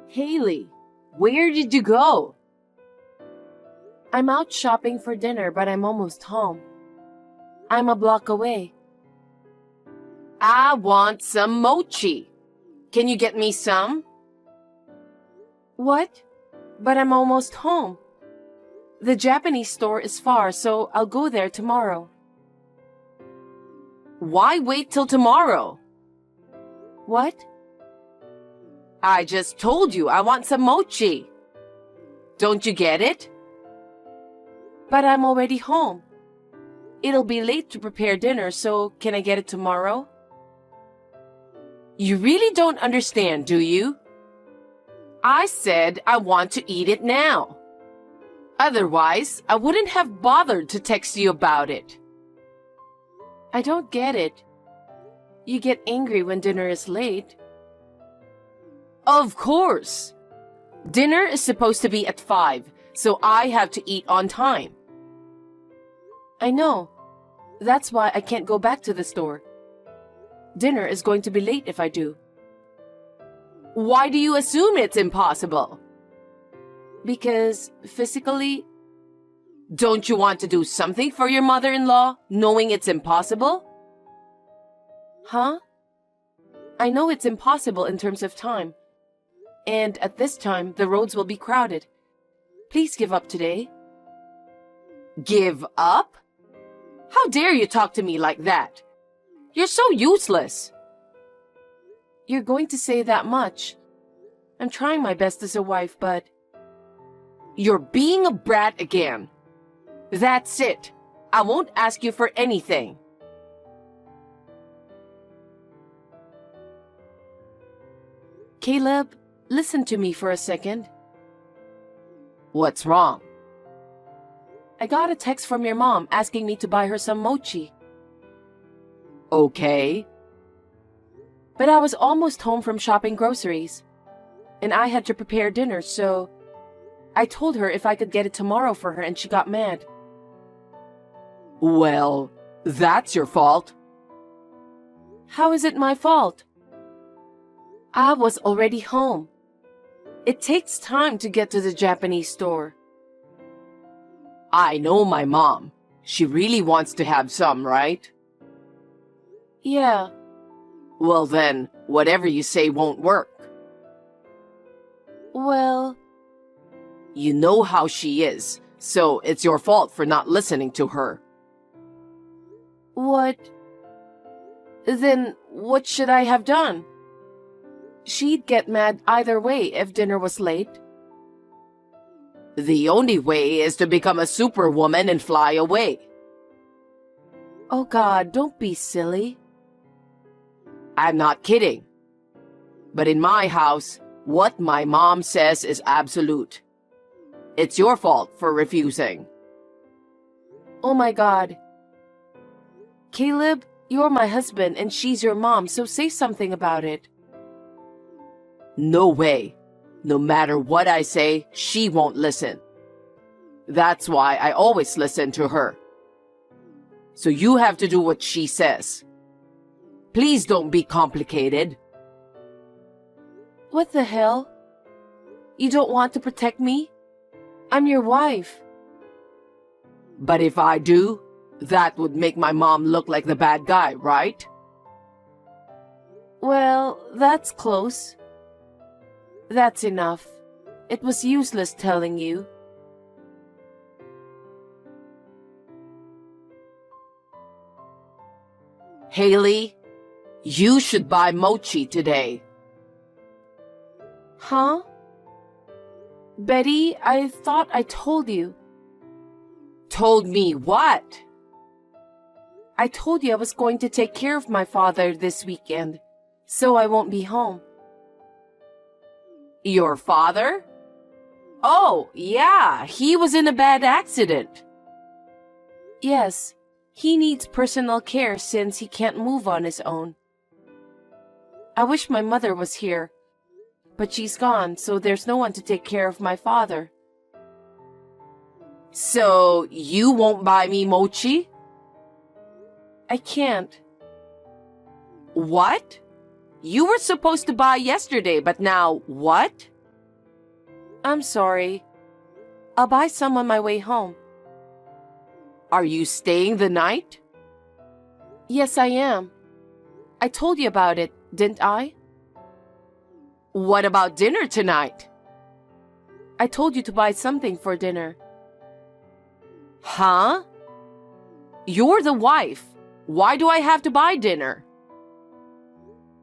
Haley, where did you go? I'm out shopping for dinner, but I'm almost home. I'm a block away. I want some mochi. Can you get me some? What? But I'm almost home. The Japanese store is far, so I'll go there tomorrow. Why wait till tomorrow? What? I just told you I want some mochi. Don't you get it? But I'm already home. It'll be late to prepare dinner, so can I get it tomorrow? You really don't understand, do you? I said I want to eat it now. Otherwise, I wouldn't have bothered to text you about it. I don't get it. You get angry when dinner is late. Of course. Dinner is supposed to be at 5, so I have to eat on time. I know. That's why I can't go back to the store. Dinner is going to be late if I do. Why do you assume it's impossible? Because physically... Don't you want to do something for your mother-in-law, knowing it's impossible? Huh? I know it's impossible in terms of time. And at this time, the roads will be crowded. Please give up today. Give up? How dare you talk to me like that? You're so useless. You're going to say that much. I'm trying my best as a wife, but... You're being a brat again. That's it. I won't ask you for anything. Caleb, listen to me for a second. What's wrong? I got a text from your mom asking me to buy her some mochi. Okay. But I was almost home from shopping groceries. And I had to prepare dinner, so... I told her if I could get it tomorrow for her, and she got mad. Well, that's your fault. How is it my fault? I was already home. It takes time to get to the Japanese store. I know my mom. She really wants to have some, right? Yeah. Well then, whatever you say won't work. Well... You know how she is, so it's your fault for not listening to her. What? Then what should I have done? She'd get mad either way if dinner was late. The only way is to become a superwoman and fly away. Oh God, don't be silly. I'm not kidding. But in my house, what my mom says is absolute. It's your fault for refusing. Oh my God. Caleb, you're my husband and she's your mom, so say something about it. No way. No matter what I say, she won't listen. That's why I always listen to her. So you have to do what she says. Please don't be complicated. What the hell? You don't want to protect me? I'm your wife. But if I do, that would make my mom look like the bad guy, right? Well, that's close. That's enough. It was useless telling you. Haley, you should buy mochi today. Huh? Betty, I thought I told you. Told me what? I told you I was going to take care of my father this weekend, so I won't be home. Your father? Oh, yeah, he was in a bad accident. Yes, he needs personal care since he can't move on his own. I wish my mother was here, but she's gone, so there's no one to take care of my father. So, you won't buy me mochi? I can't. What? You were supposed to buy yesterday, but now what? I'm sorry. I'll buy some on my way home. Are you staying the night? Yes, I am. I told you about it, didn't I? What about dinner tonight? I told you to buy something for dinner. Huh? You're the wife. Why do I have to buy dinner?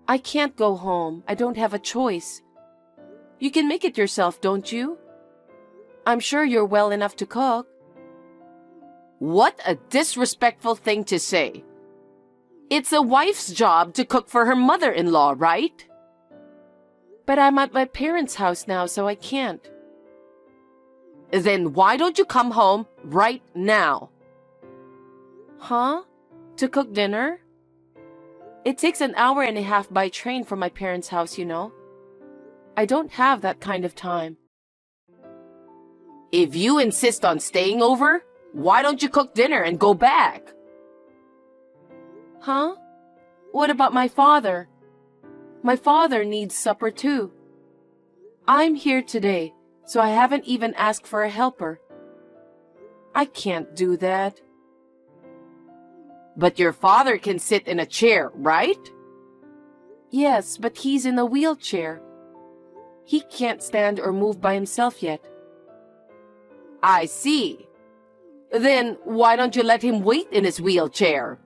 I can't go home. I don't have a choice. You can make it yourself, don't you? I'm sure you're well enough to cook. What a disrespectful thing to say. It's a wife's job to cook for her mother-in-law, right? But I'm at my parents' house now, so I can't. Then why don't you come home right now? Huh? To cook dinner? It takes an hour and a half by train from my parents' house, you know. I don't have that kind of time. If you insist on staying over, why don't you cook dinner and go back? Huh? What about my father? My father needs supper too. I'm here today, so I haven't even asked for a helper. I can't do that. But your father can sit in a chair, right? Yes, but he's in a wheelchair. He can't stand or move by himself yet. I see. Then why don't you let him wait in his wheelchair?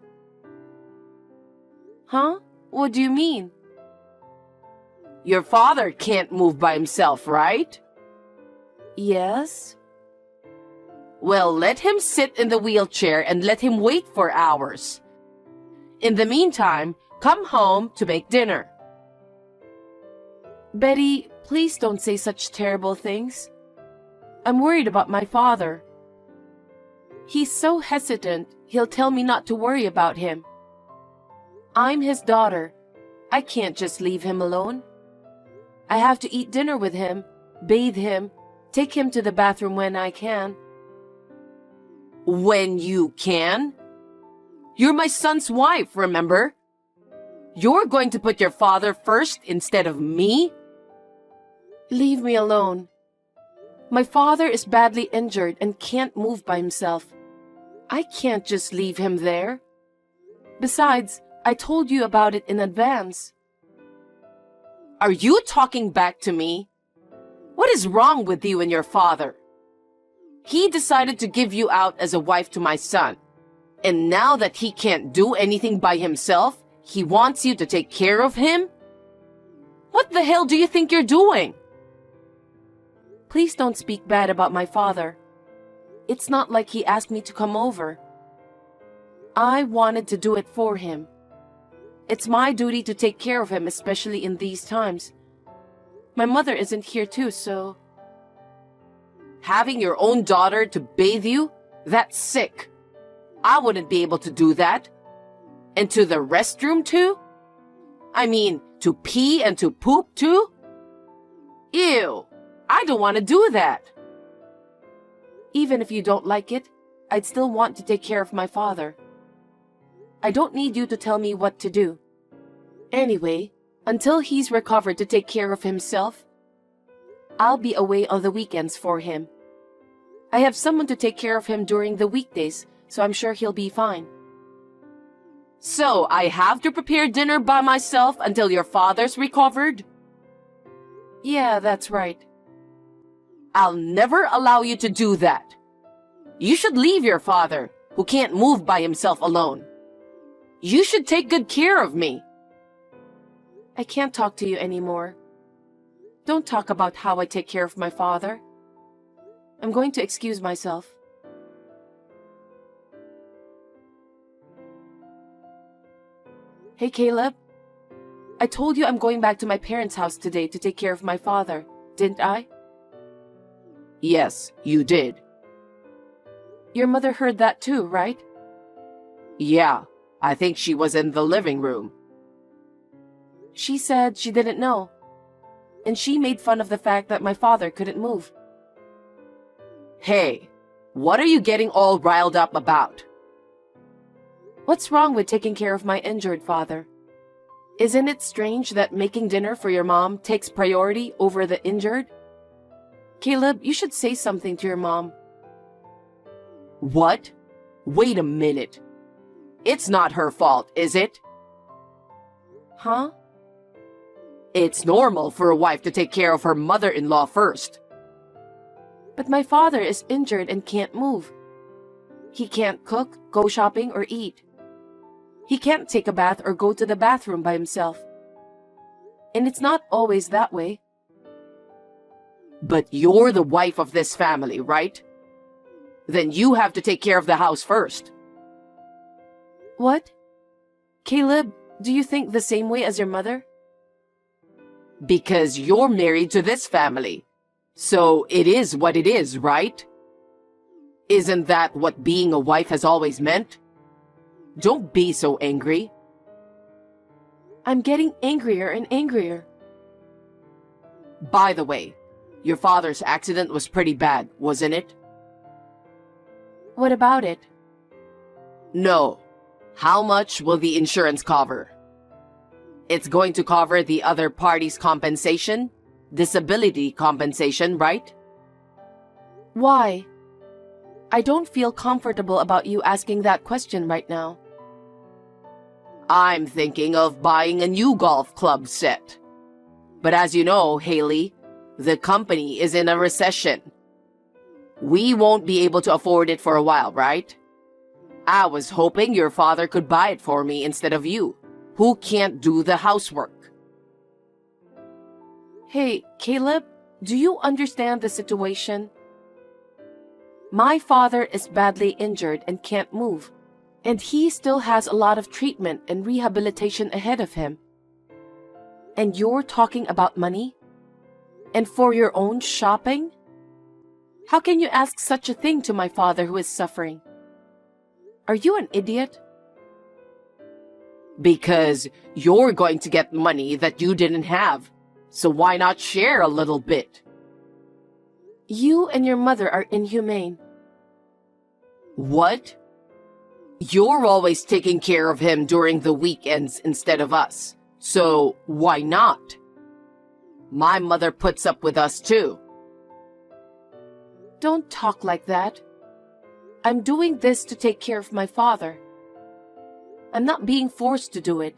Huh? What do you mean? Your father can't move by himself, right? Yes. Well, let him sit in the wheelchair and let him wait for hours. In the meantime, come home to make dinner. Betty, please don't say such terrible things. I'm worried about my father. He's so hesitant, he'll tell me not to worry about him. I'm his daughter. I can't just leave him alone. I have to eat dinner with him, bathe him, take him to the bathroom when I can. When you can? You're my son's wife, remember? You're going to put your father first instead of me? Leave me alone. My father is badly injured and can't move by himself. I can't just leave him there. Besides, I told you about it in advance. Are you talking back to me? What is wrong with you and your father? He decided to give you out as a wife to my son. And now that he can't do anything by himself, he wants you to take care of him? What the hell do you think you're doing? Please don't speak bad about my father. It's not like he asked me to come over. I wanted to do it for him. It's my duty to take care of him, especially in these times. My mother isn't here too, so... Having your own daughter to bathe you? That's sick. I wouldn't be able to do that. And to the restroom too? I mean, to pee and to poop too? Ew, I don't want to do that. Even if you don't like it, I'd still want to take care of my father. I don't need you to tell me what to do. Anyway, until he's recovered to take care of himself, I'll be away on the weekends for him. I have someone to take care of him during the weekdays, so I'm sure he'll be fine. So I have to prepare dinner by myself until your father's recovered? Yeah, that's right. I'll never allow you to do that. You should leave your father, who can't move by himself alone. You should take good care of me. I can't talk to you anymore. Don't talk about how I take care of my father. I'm going to excuse myself. Hey, Caleb. I told you I'm going back to my parents' house today to take care of my father, didn't I? Yes, you did. Your mother heard that too, right? Yeah, I think she was in the living room. She said she didn't know. And she made fun of the fact that my father couldn't move. Hey, what are you getting all riled up about? What's wrong with taking care of my injured father? Isn't it strange that making dinner for your mom takes priority over the injured? Caleb, you should say something to your mom. What? Wait a minute. It's not her fault, is it? Huh? It's normal for a wife to take care of her mother-in-law first. But my father is injured and can't move. He can't cook, go shopping, or eat. He can't take a bath or go to the bathroom by himself. And it's not always that way. But you're the wife of this family, right? Then you have to take care of the house first. What? Caleb, do you think the same way as your mother? Because you're married to this family. So it is what it is, right? Isn't that what being a wife has always meant? Don't be so angry. I'm getting angrier and angrier. By the way, your father's accident was pretty bad, wasn't it? What about it? No. How much will the insurance cover? It's going to cover the other party's compensation? Disability compensation, right? Why? I don't feel comfortable about you asking that question right now. I'm thinking of buying a new golf club set. But as you know, Haley, the company is in a recession. We won't be able to afford it for a while, right? I was hoping your father could buy it for me instead of you, who can't do the housework. Hey, Caleb, do you understand the situation? My father is badly injured and can't move, and he still has a lot of treatment and rehabilitation ahead of him. And you're talking about money? And for your own shopping? How can you ask such a thing to my father who is suffering? Are you an idiot? Because you're going to get money that you didn't have. So why not share a little bit? You and your mother are inhumane. What? You're always taking care of him during the weekends instead of us. So why not? My mother puts up with us too. Don't talk like that. I'm doing this to take care of my father. I'm not being forced to do it.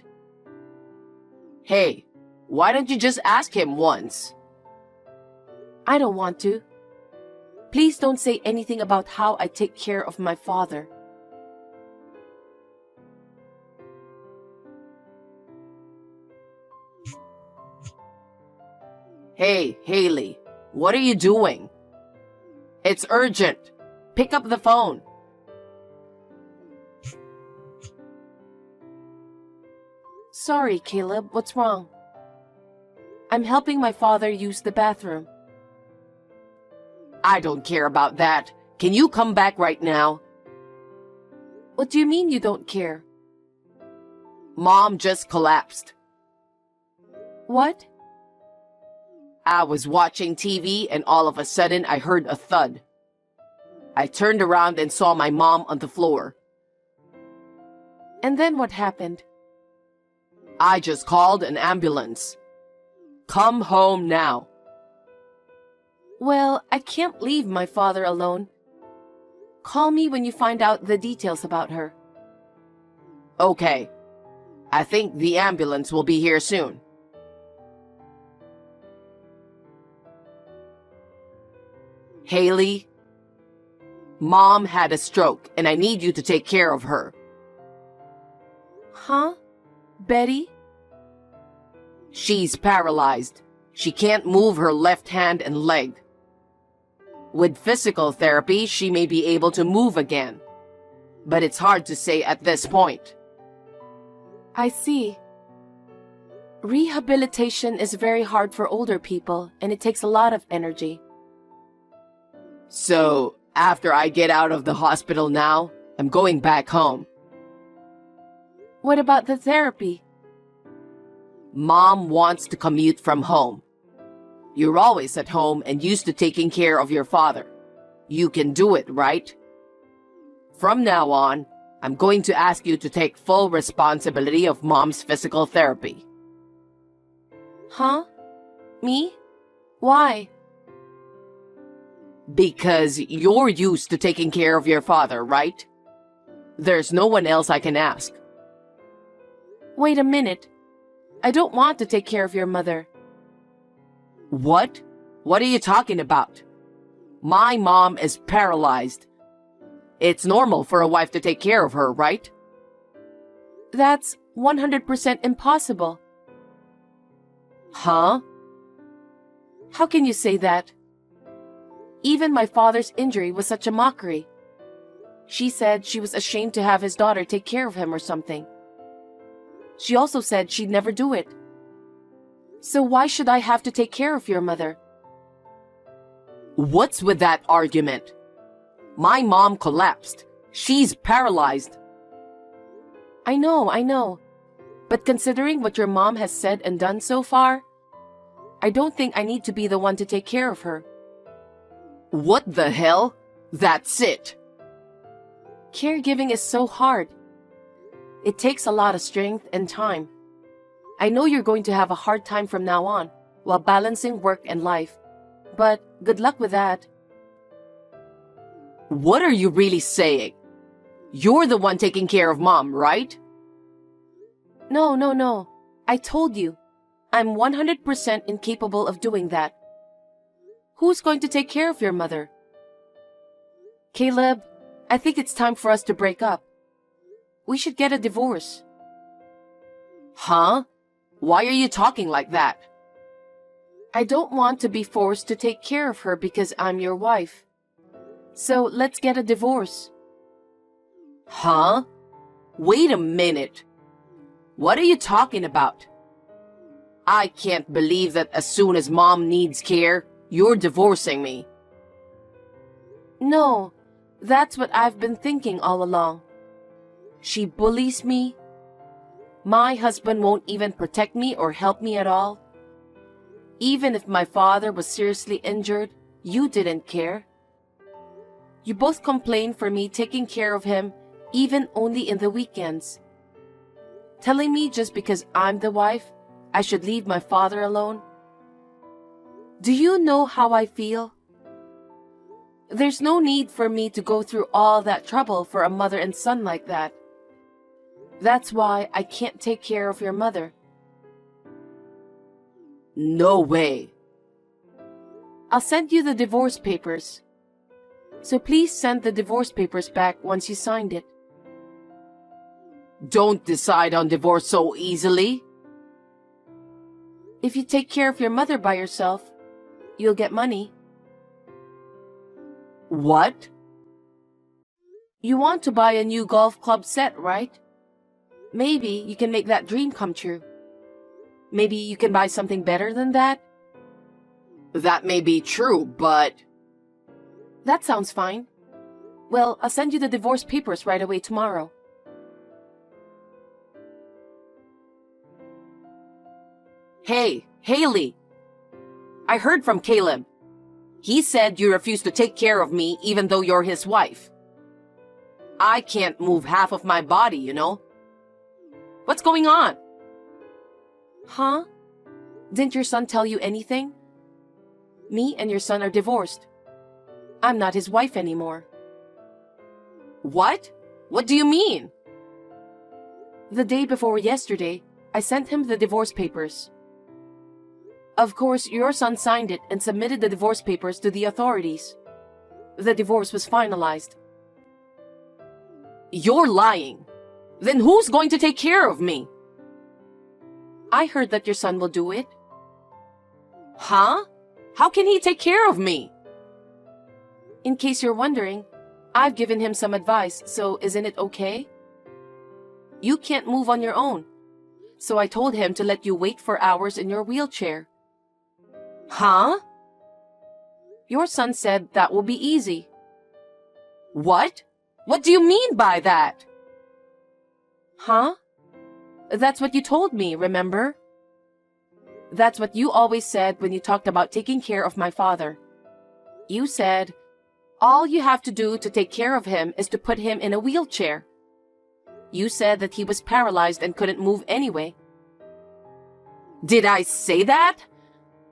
Hey, why don't you just ask him once? I don't want to. Please don't say anything about how I take care of my father. Hey, Haley, what are you doing? It's urgent. Pick up the phone. Sorry, Caleb, what's wrong? I'm helping my father use the bathroom. I don't care about that. Can you come back right now? What do you mean you don't care? Mom just collapsed. What? I was watching TV and all of a sudden I heard a thud. I turned around and saw my mom on the floor. And then what happened? I just called an ambulance. Come home now. Well, I can't leave my father alone. Call me when you find out the details about her. Okay. I think the ambulance will be here soon. Haley, Mom had a stroke and I need you to take care of her. Huh? Betty? She's paralyzed. She can't move her left hand and leg. With physical therapy, she may be able to move again. But it's hard to say at this point. I see. Rehabilitation is very hard for older people, and it takes a lot of energy. So, after I get out of the hospital now, I'm going back home. What about the therapy? Mom wants to commute from home. You're always at home and used to taking care of your father. You can do it, right? From now on, I'm going to ask you to take full responsibility of Mom's physical therapy. Huh? Me? Why? Because you're used to taking care of your father, right? There's no one else I can ask. Wait a minute. I don't want to take care of your mother. What? What are you talking about? My mom is paralyzed. It's normal for a wife to take care of her, right? That's 100% impossible. Huh? How can you say that? Even my father's injury was such a mockery. She said she was ashamed to have his daughter take care of him or something. She also said she'd never do it. So why should I have to take care of your mother? What's with that argument? My mom collapsed. She's paralyzed. I know. But considering what your mom has said and done so far, I don't think I need to be the one to take care of her. What the hell? That's it. Caregiving is so hard. It takes a lot of strength and time. I know you're going to have a hard time from now on while balancing work and life, but good luck with that. What are you really saying? You're the one taking care of mom, right? No. I told you, I'm 100% incapable of doing that. Who's going to take care of your mother? Caleb, I think it's time for us to break up. We should get a divorce. Huh? Why are you talking like that? I don't want to be forced to take care of her because I'm your wife. So let's get a divorce. Huh? Wait a minute. What are you talking about? I can't believe that as soon as mom needs care, you're divorcing me. No, that's what I've been thinking all along. She bullies me. My husband won't even protect me or help me at all. Even if my father was seriously injured, you didn't care. You both complain for me taking care of him, even only in the weekends. Telling me just because I'm the wife, I should leave my father alone. Do you know how I feel? There's no need for me to go through all that trouble for a mother and son like that. That's why I can't take care of your mother. No way. I'll send you the divorce papers. So please send the divorce papers back once you signed it. Don't decide on divorce so easily. If you take care of your mother by yourself, you'll get money. What? You want to buy a new golf club set, right? Maybe you can make that dream come true. Maybe you can buy something better than that? That may be true, but... That sounds fine. Well, I'll send you the divorce papers right away tomorrow. Hey, Haley. I heard from Caleb. He said you refuse to take care of me even though you're his wife. I can't move half of my body, you know? What's going on? Huh? Didn't your son tell you anything? Me and your son are divorced. I'm not his wife anymore. What? What do you mean? The day before yesterday, I sent him the divorce papers. Of course, your son signed it and submitted the divorce papers to the authorities. The divorce was finalized. You're lying. Then who's going to take care of me? I heard that your son will do it. Huh? How can he take care of me? In case you're wondering, I've given him some advice, so isn't it okay? You can't move on your own, so I told him to let you wait for hours in your wheelchair. Huh? Your son said that will be easy. What? What do you mean by that? Huh? That's what you told me, remember? That's what you always said when you talked about taking care of my father. You said, all you have to do to take care of him is to put him in a wheelchair. You said that he was paralyzed and couldn't move anyway. Did I say that?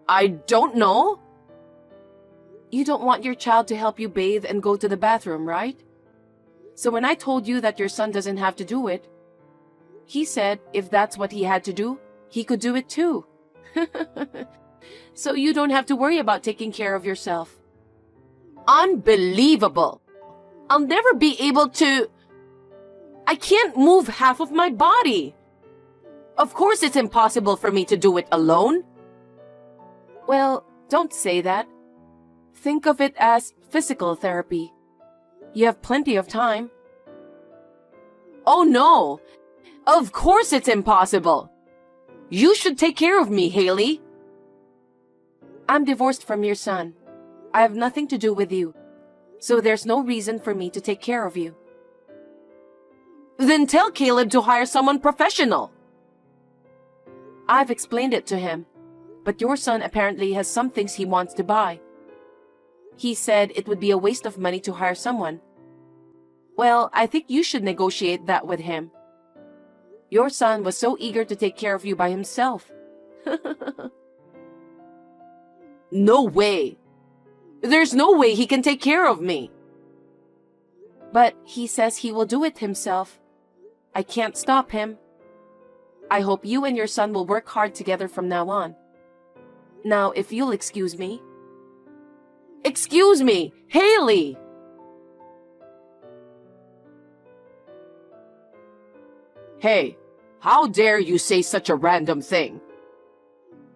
I don't know. you don't want your child to help you bathe and go to the bathroom, right? So when I told you that your son doesn't have to do it, he said if that's what he had to do, he could do it too. So you don't have to worry about taking care of yourself. Unbelievable! I'll never be able to... I can't move half of my body. Of course it's impossible for me to do it alone. Well, don't say that. Think of it as physical therapy. You have plenty of time. Oh no! Of course it's impossible. You should take care of me, Haley. I'm divorced from your son. I have nothing to do with you. So there's no reason for me to take care of you. Then tell Caleb to hire someone professional. I've explained it to him, but your son apparently has some things he wants to buy. He said it would be a waste of money to hire someone. Well, I think you should negotiate that with him. Your son was so eager to take care of you by himself. No way. There's no way he can take care of me. But he says he will do it himself. I can't stop him. I hope you and your son will work hard together from now on. Now, if you'll excuse me. Excuse me, Haley! Hey, how dare you say such a random thing?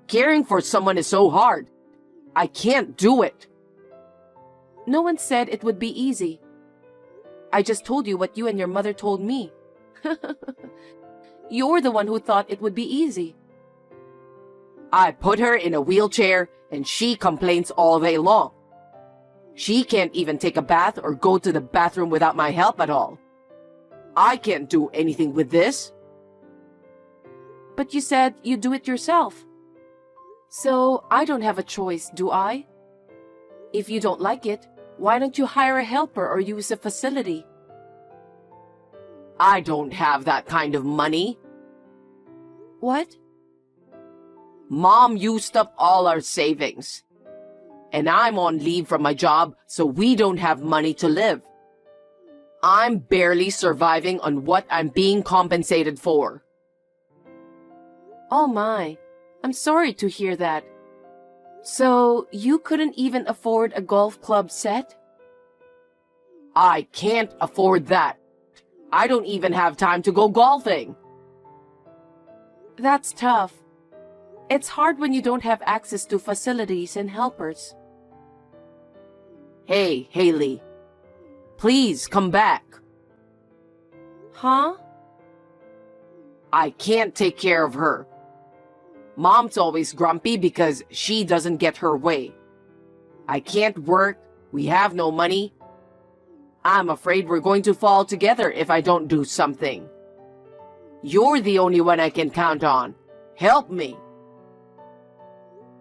Caring for someone is so hard. I can't do it. No one said it would be easy. I just told you what you and your mother told me. You're the one who thought it would be easy. I put her in a wheelchair and she complains all day long. She can't even take a bath or go to the bathroom without my help at all. I can't do anything with this. But you said you do it yourself. So I don't have a choice, do I? If you don't like it, why don't you hire a helper or use a facility? I don't have that kind of money. What? Mom used up all our savings. And I'm on leave from my job, so we don't have money to live. I'm barely surviving on what I'm being compensated for. Oh my, I'm sorry to hear that. So you couldn't even afford a golf club set? I can't afford that. I don't even have time to go golfing. That's tough. It's hard when you don't have access to facilities and helpers. Hey, Haley. Please come back. Huh? I can't take care of her. Mom's always grumpy because she doesn't get her way. I can't work. We have no money. I'm afraid we're going to fall together if I don't do something. You're the only one I can count on. Help me.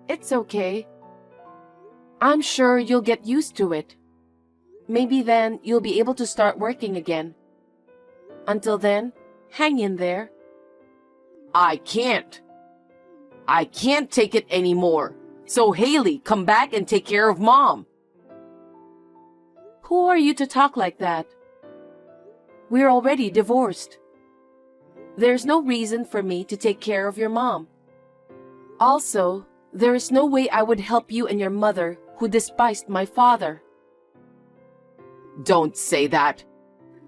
It's okay. I'm sure you'll get used to it. Maybe then you'll be able to start working again. Until then, hang in there. I can't. I can't take it anymore. So Haley, come back and take care of Mom. Who are you to talk like that? We're already divorced. There's no reason for me to take care of your mom. Also, there is no way I would help you and your mother who despised my father. Don't say that.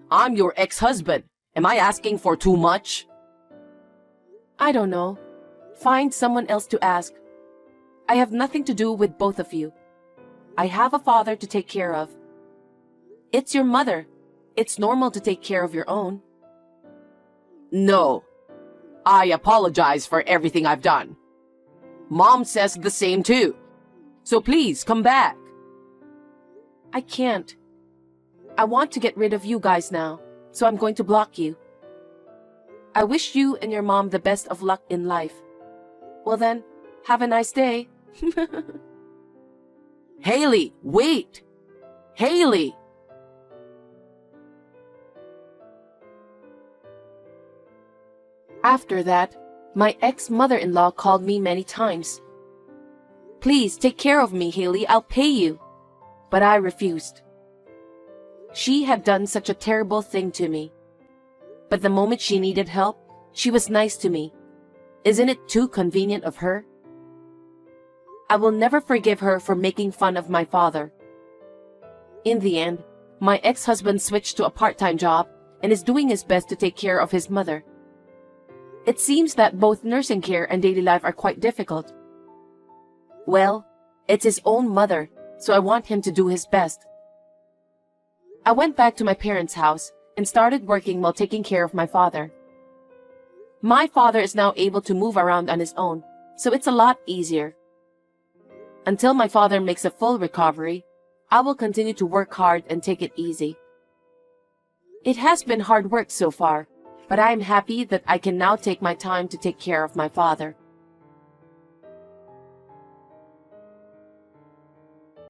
I'm your ex-husband. Am I asking for too much? I don't know. Find someone else to ask. I have nothing to do with both of you. I have a father to take care of. It's your mother. It's normal to take care of your own. No. I apologize for everything I've done. Mom says the same too. So please come back. I can't. I want to get rid of you guys now, so I'm going to block you. I wish you and your mom the best of luck in life. Well then, have a nice day. Haley, wait! Haley! After that, my ex-mother-in-law called me many times. Please take care of me, Haley. I'll pay you. but I refused. She had done such a terrible thing to me. But the moment she needed help, she was nice to me. Isn't it too convenient of her? I will never forgive her for making fun of my father. In the end, my ex-husband switched to a part-time job and is doing his best to take care of his mother. It seems that both nursing care and daily life are quite difficult. Well, it's his own mother, so I want him to do his best. I went back to my parents' house and started working while taking care of my father. My father is now able to move around on his own, so it's a lot easier. Until my father makes a full recovery, I will continue to work hard and take it easy. It has been hard work so far, but I am happy that I can now take my time to take care of my father.